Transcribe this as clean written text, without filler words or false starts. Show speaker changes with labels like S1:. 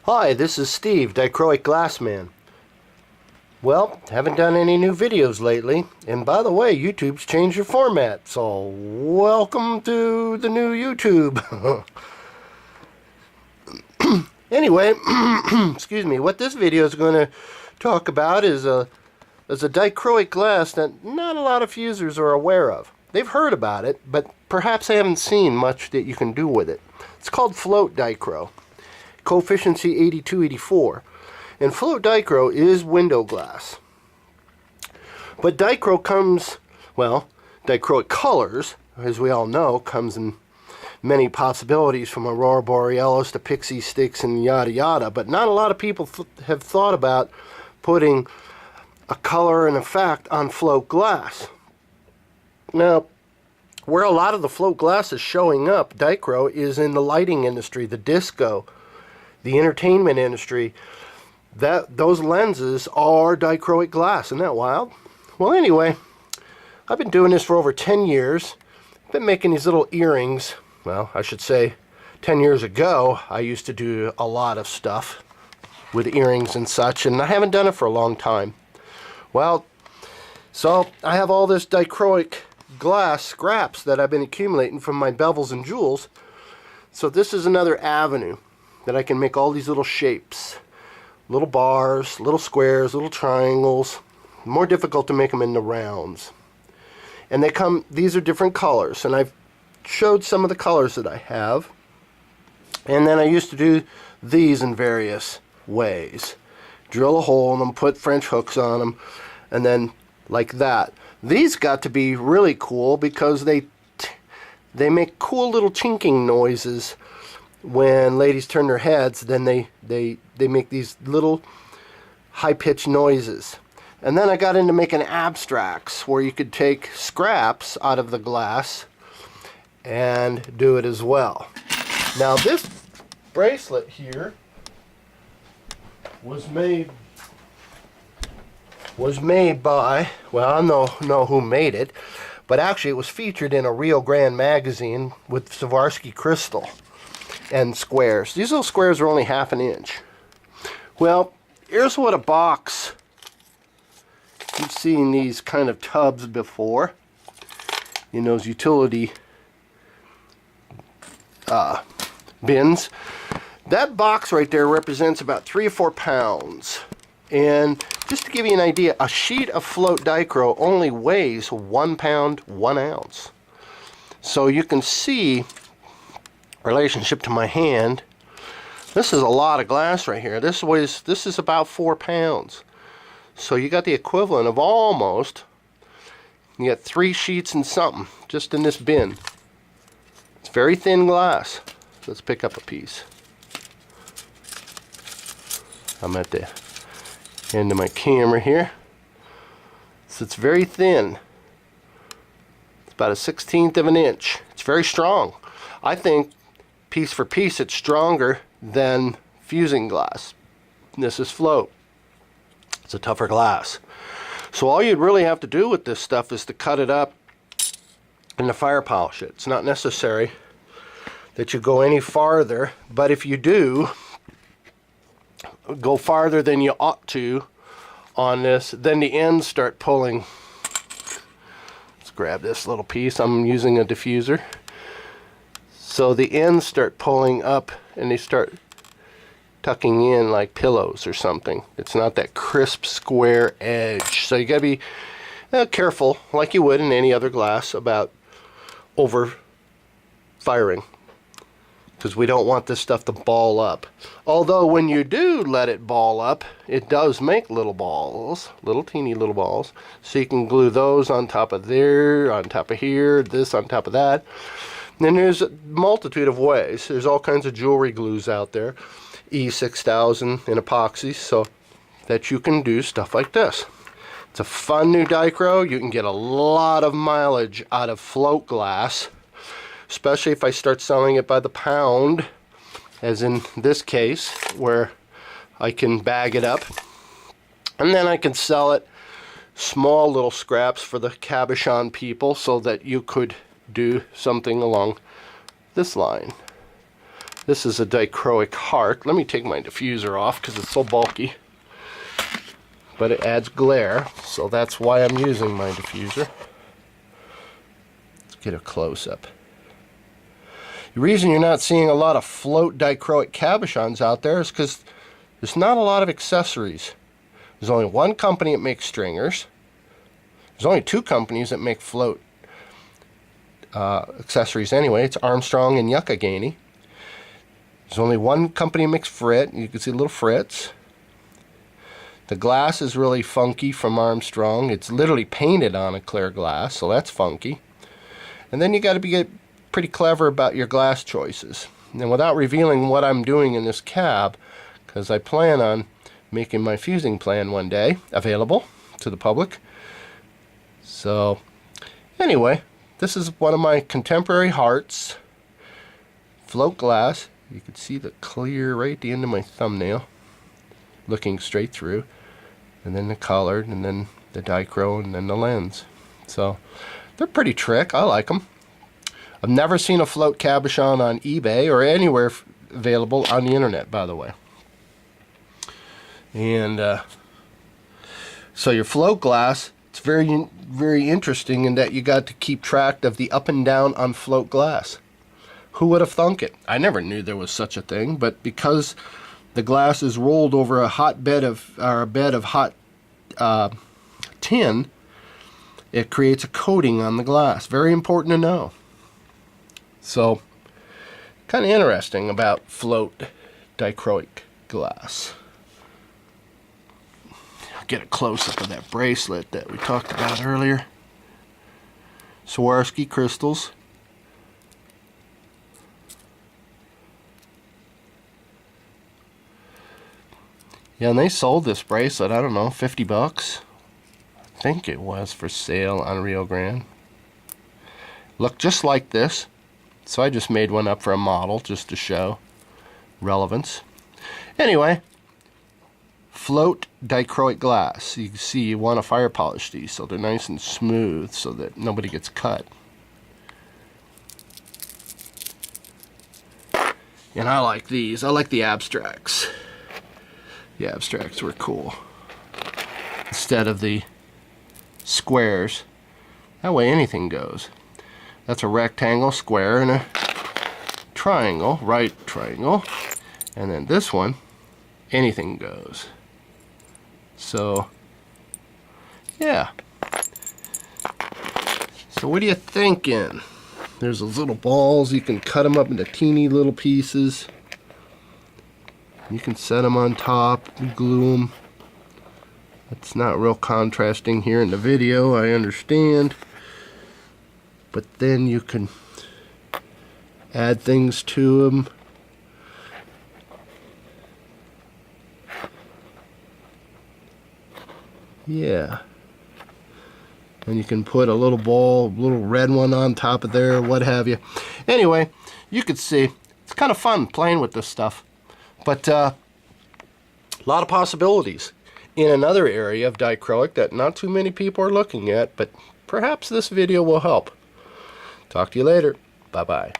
S1: Hi, this is Steve, Dichroic Glass Man. Well, haven't done any new videos lately, and by the way, YouTube's changed your format, so welcome to the new YouTube. Anyway, excuse me, what this video is going to talk about is a dichroic glass that not a lot of users are aware of. They've heard about it, but perhaps they haven't seen much that you can do with it. It's called float dichro. Coefficiency 8284. And float dichro is window glass. But dichro comes, well, dichroic colors, as we all know, comes in many possibilities from aurora borealis to pixie sticks and yada yada, but not a lot of people have thought about putting a color and effect on float glass. Now, where a lot of the float glass is showing up, dichro, is in the lighting industry, the disco, the entertainment industry. Those lenses are dichroic glass. Isn't that wild? Well, anyway, I've been doing this for over 10 years. I've been making these little earrings. Well, I should say 10 years ago, I used to do a lot of stuff with earrings and such, and I haven't done it for a long time. Well, so I have all this dichroic glass scraps that I've been accumulating from my bevels and jewels. So this is another avenue that I can make all these little shapes. Little bars, little squares, little triangles. More difficult to make them into rounds. And these are different colors, and I've showed some of the colors that I have. And then I used to do these in various ways. Drill a hole in them, put French hooks on them, and then like that. These got to be really cool because they make cool little chinking noises when ladies turn their heads. Then they make these little high-pitched noises. And then I got into making abstracts where you could take scraps out of the glass and do it as well. Now this bracelet here was made by, well, I don't know who made it, but actually it was featured in a Rio Grande magazine with Swarovski crystal and squares. These little squares are only ½ an inch. Well, here's what a box, you've seen these kind of tubs before in those utility bins. That box right there represents about 3 or 4 pounds. And just to give you an idea, a sheet of float dichro only weighs 1 pound, 1 ounce. So you can see relationship to my hand. This is a lot of glass right here. This is about 4 pounds. So you got the equivalent of almost, you got 3 sheets and something just in this bin. It's very thin glass. Let's pick up a piece. I'm at the end of my camera here. So it's very thin. It's about 1/16 of an inch. It's very strong. I think piece for piece it's stronger than fusing glass. This is float. It's a tougher glass. So all you'd really have to do with this stuff is to cut it up and to fire polish it. It's not necessary that you go any farther, but if you do go farther than you ought to on this, then the ends start pulling. Let's grab this little piece. I'm using a diffuser. So the ends start pulling up and they start tucking in like pillows or something. It's not that crisp square edge. So you gotta be careful, like you would in any other glass, about over firing, because we don't want this stuff to ball up. Although when you do let it ball up, it does make little balls, little teeny little balls. So you can glue those on top of there, on top of here, this on top of that. And then there's a multitude of ways. There's all kinds of jewelry glues out there, E6000 and epoxy, so that you can do stuff like this. It's a fun new dichro. You can get a lot of mileage out of float glass, especially if I start selling it by the pound, as in this case, where I can bag it up and then I can sell it small little scraps for the cabochon people, so that you could do something along this line. This is a dichroic heart. Let me take my diffuser off because it's so bulky. But it adds glare, so that's why I'm using my diffuser. Let's get a close-up. The reason you're not seeing a lot of float dichroic cabochons out there is because there's not a lot of accessories. There's only one company that makes stringers. There's only two companies that make float accessories anyway. It's Armstrong and Yucca Gainey. There's only one company that makes frit. You can see little frits. The glass is really funky from Armstrong. It's literally painted on a clear glass, so that's funky. And then you got to get pretty clever about your glass choices. And without revealing what I'm doing in this cab, because I plan on making my fusing plan one day available to the public. So anyway, this is one of my contemporary hearts, float glass. You can see the clear right at the end of my thumbnail, looking straight through, and then the colored, and then the dichro, and then the lens. So they're pretty trick. I like them. I've never seen a float cabochon on eBay or anywhere available on the internet, by the way. And so your float glass, it's very, very interesting in that you got to keep track of the up and down on float glass. Who would have thunk it? I never knew there was such a thing, but because the glass is rolled over a hot bed of, or a bed of hot tin, it creates a coating on the glass. Very important to know. So, kind of interesting about float dichroic glass. I'll get a close-up of that bracelet that we talked about earlier. Swarovski crystals. Yeah, and they sold this bracelet, I don't know, 50 bucks. I think it was for sale on Rio Grande. Looked just like this. So I just made one up for a model just to show relevance. Anyway, float dichroic glass. You can see you want to fire polish these so they're nice and smooth so that nobody gets cut. And I like these. I like the abstracts. The abstracts were cool. Instead of the squares. That way anything goes. That's a rectangle, square, and a triangle, right triangle. And then this one, anything goes. So, yeah. So what are you thinking? There's those little balls. You can cut them up into teeny little pieces. You can set them on top, glue them. It's not real contrasting here in the video, I understand. But then you can add things to them. Yeah. And you can put a little ball, a little red one on top of there, what have you. Anyway, you can see, it's kind of fun playing with this stuff. But a lot of possibilities in another area of dichroic that not too many people are looking at, but perhaps this video will help. Talk to you later. Bye-bye.